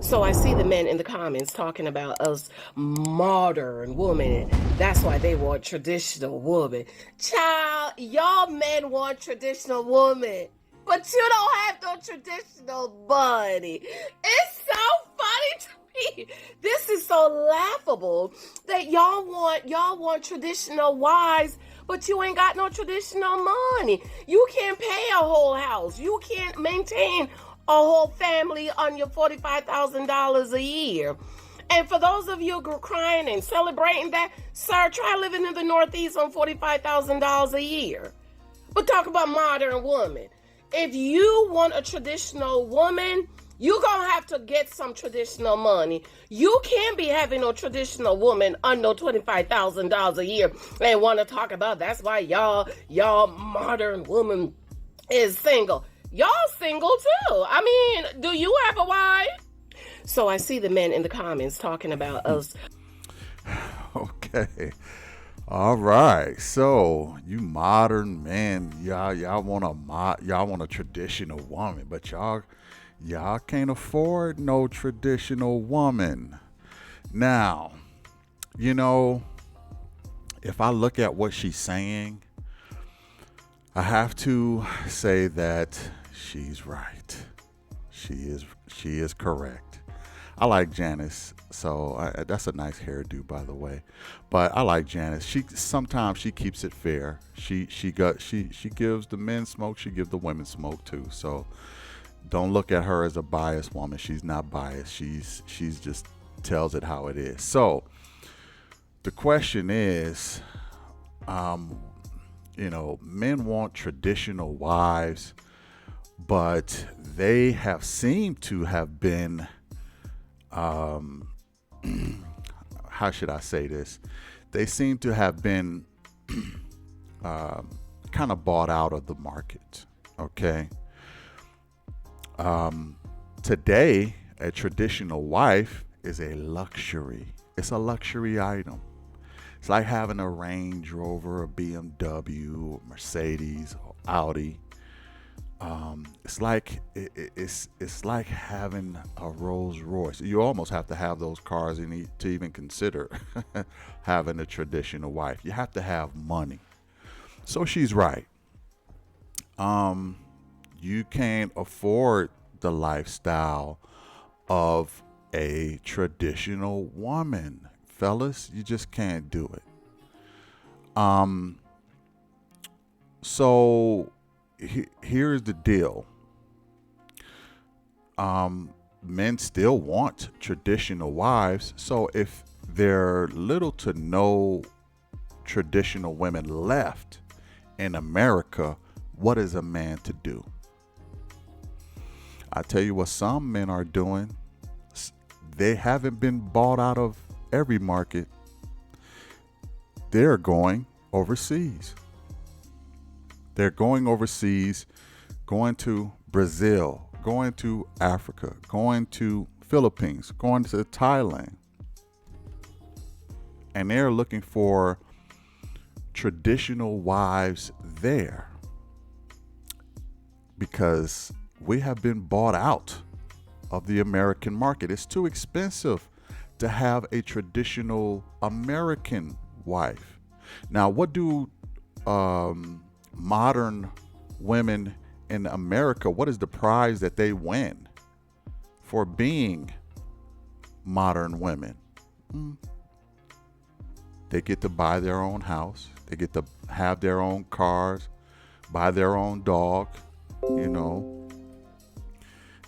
So I see the men in the comments talking about us modern women. That's why they want traditional woman. Child, y'all men want traditional woman. But you don't have no traditional money. It's so funny to me. This is so laughable that y'all want traditional wives, but you ain't got no traditional money. You can't pay a whole house. You can't maintain a whole family on your $45,000 a year. And for those of you crying and celebrating that, sir, try living in the Northeast on $45,000 a year. But talk about modern woman. If you want a traditional woman, you're going to have to get some traditional money. You can't be having a traditional woman under $25,000 a year and want to talk about that's why y'all modern woman is single. Y'all single too. I mean, do you have a wife? So I see the men in the comments talking about us. Okay. All right. So you modern men, y'all want a traditional woman, but y'all can't afford no traditional woman. Now, you know, if I look at what she's saying, I have to say that she's right. She is correct. I like Janice, so that's a nice hairdo, by the way. But I like Janice. She sometimes she keeps it fair. She gives the men smoke. She gives the women smoke too. So don't look at her as a biased woman. She's not biased. She's just tells it how it is. So the question is, men want traditional wives, but they have seemed to have been, how should I say this? They seem to have been kind of bought out of the market. Okay. Today, a traditional wife is a luxury. It's a luxury item. It's like having a Range Rover, a BMW, Mercedes, or Audi. It's like having a Rolls Royce. You almost have to have those cars to even consider having a traditional wife. You have to have money. So she's right. You can't afford the lifestyle of a traditional woman, fellas. You just can't do it. So here's the deal. Men still want traditional wives. So if there are little to no traditional women left in America, what is a man to do? I tell you what some men are doing. They haven't been bought out of every market. They're going overseas. They're going overseas, going to Brazil, going to Africa, going to Philippines, going to Thailand. And they're looking for traditional wives there because we have been bought out of the American market. It's too expensive to have a traditional American wife. Now, what do modern women in America, what is the prize that they win for being modern women? They get to buy their own house. They get to have their own cars, buy their own dog,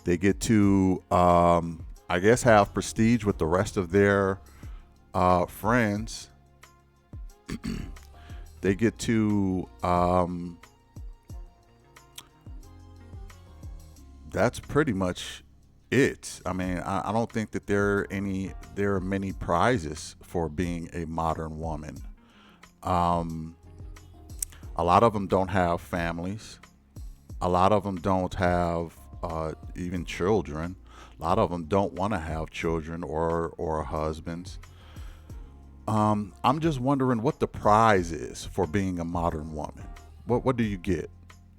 They get to, I guess, have prestige with the rest of their friends. They get to, that's pretty much it. I mean, I don't think that there are many prizes for being a modern woman. A lot of them don't have families. A lot of them don't have even children. A lot of them don't want to have children or husbands. I'm just wondering what the prize is for being a modern woman. What do you get?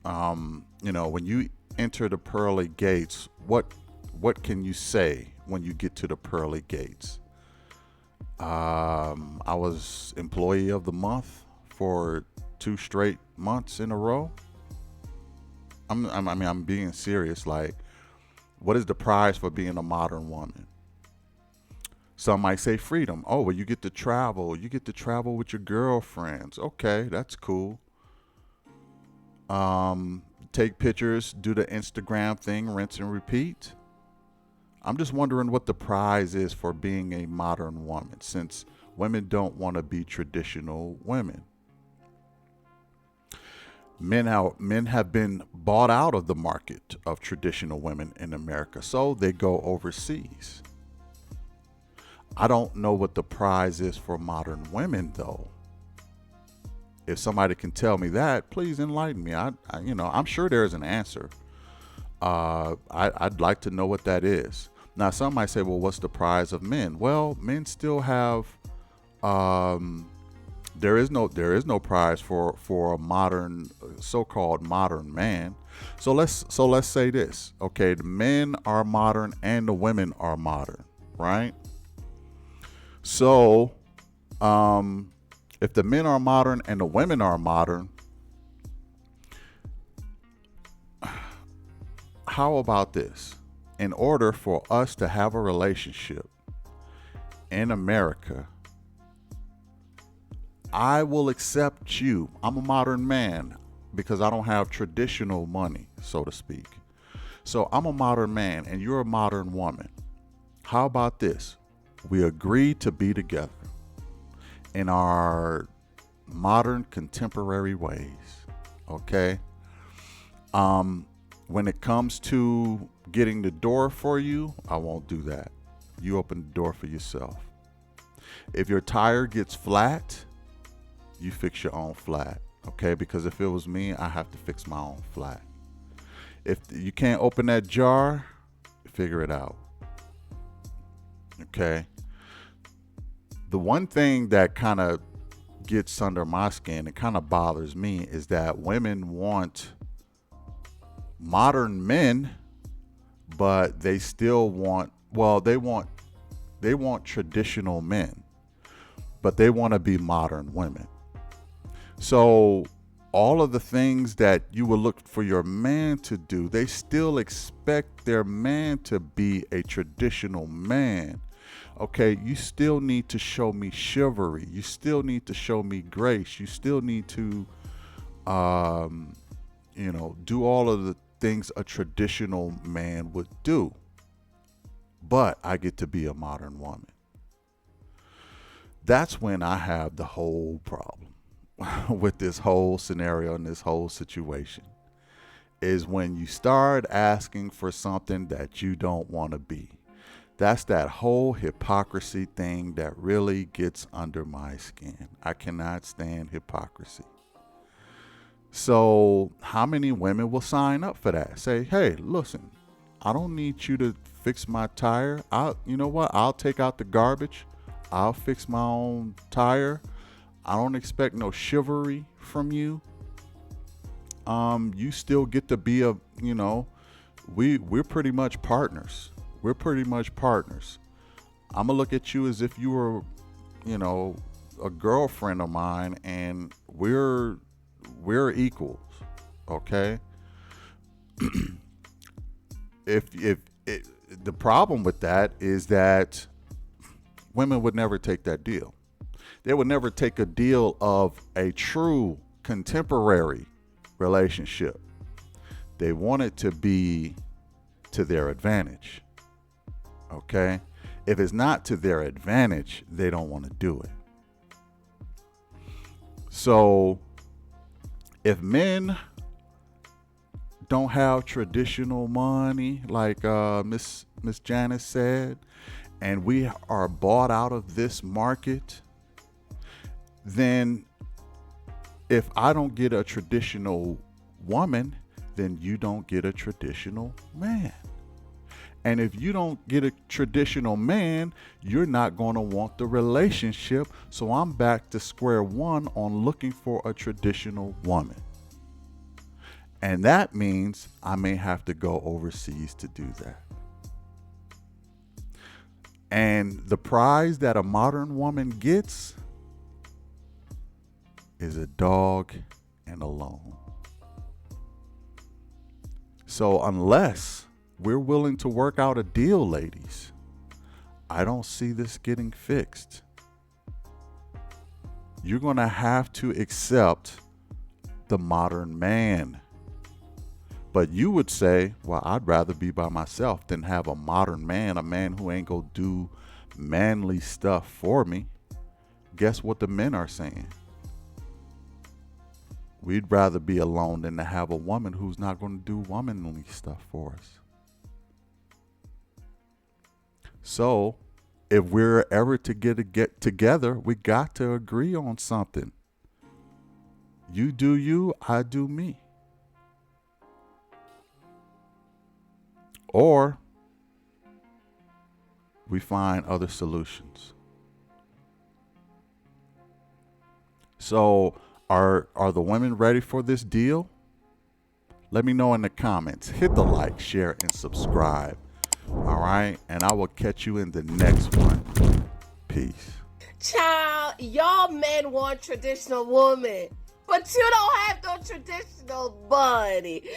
When you enter the pearly gates, what can you say? when you get to the pearly gates. I was employee of the month for 2 straight months in a row. I'm being serious. Like, what is the prize for being a modern woman? Some might say freedom. Oh, well, you get to travel. You get to travel with your girlfriends. Okay, that's cool. Take pictures, do the Instagram thing, rinse and repeat. I'm just wondering what the prize is for being a modern woman, since women don't want to be traditional women. Men have been bought out of the market of traditional women in America, so they go overseas. I don't know what the prize is for modern women, though. If somebody can tell me that, please enlighten me. I'm sure there's an answer. I'd like to know what that is. Now, some might say, well, what's the prize of men? Well, men still have. Um, there is no prize for a modern, so-called modern man. So let's say this. Okay, the men are modern and the women are modern, right? So, if the men are modern and the women are modern, how about this? In order for us to have a relationship in America, I will accept you. I'm a modern man because I don't have traditional money, so to speak. So I'm a modern man and you're a modern woman. How about this? We agree to be together in our modern contemporary ways. Okay? When it comes to getting the door for you, I won't do that. You open the door for yourself. If your tire gets flat, you fix your own flat. Okay? Because if it was me, I have to fix my own flat. If you can't open that jar, figure it out. Okay? The one thing that kind of gets under my skin and kind of bothers me is that women want modern men, but they still want, well, they want traditional men, but they want to be modern women. So all of the things that you would look for your man to do, they still expect their man to be a traditional man. Okay, you still need to show me chivalry. You still need to show me grace. You still need to, do all of the things a traditional man would do. But I get to be a modern woman. That's when I have the whole problem with this whole scenario and this whole situation. Is when you start asking for something that you don't want to be. That's that whole hypocrisy thing that really gets under my skin. I cannot stand hypocrisy. So, how many women will sign up for that? Say, hey, listen, I don't need you to fix my tire. You know what? I'll take out the garbage. I'll fix my own tire. I don't expect no chivalry from you. You still get to be we're pretty much partners. We're pretty much partners. I'm gonna look at you as if you were, a girlfriend of mine, and we're equals. Okay. if the problem with that is that women would never take that deal. They would never take a deal of a true contemporary relationship. They want it to be to their advantage. Okay? If it's not to their advantage, they don't want to do it. So, if men don't have traditional money, like Miss Janice said, and we are bought out of this market, then if I don't get a traditional woman, then you don't get a traditional man. And if you don't get a traditional man, you're not going to want the relationship. So I'm back to square one on looking for a traditional woman. And that means I may have to go overseas to do that. And the prize that a modern woman gets is a dog and a loan. So unless we're willing to work out a deal, ladies, I don't see this getting fixed. You're going to have to accept the modern man. But you would say, well, I'd rather be by myself than have a modern man, a man who ain't going to do manly stuff for me. Guess what the men are saying? We'd rather be alone than to have a woman who's not going to do womanly stuff for us. So, if we're ever to get together, we got to agree on something. You do you, I do me. Or we find other solutions. So, are the women ready for this deal? Let me know in the comments. Hit the like, share, and subscribe. All right? And I will catch you in the next one. Peace. Child, y'all men want traditional woman, but you don't have no traditional body.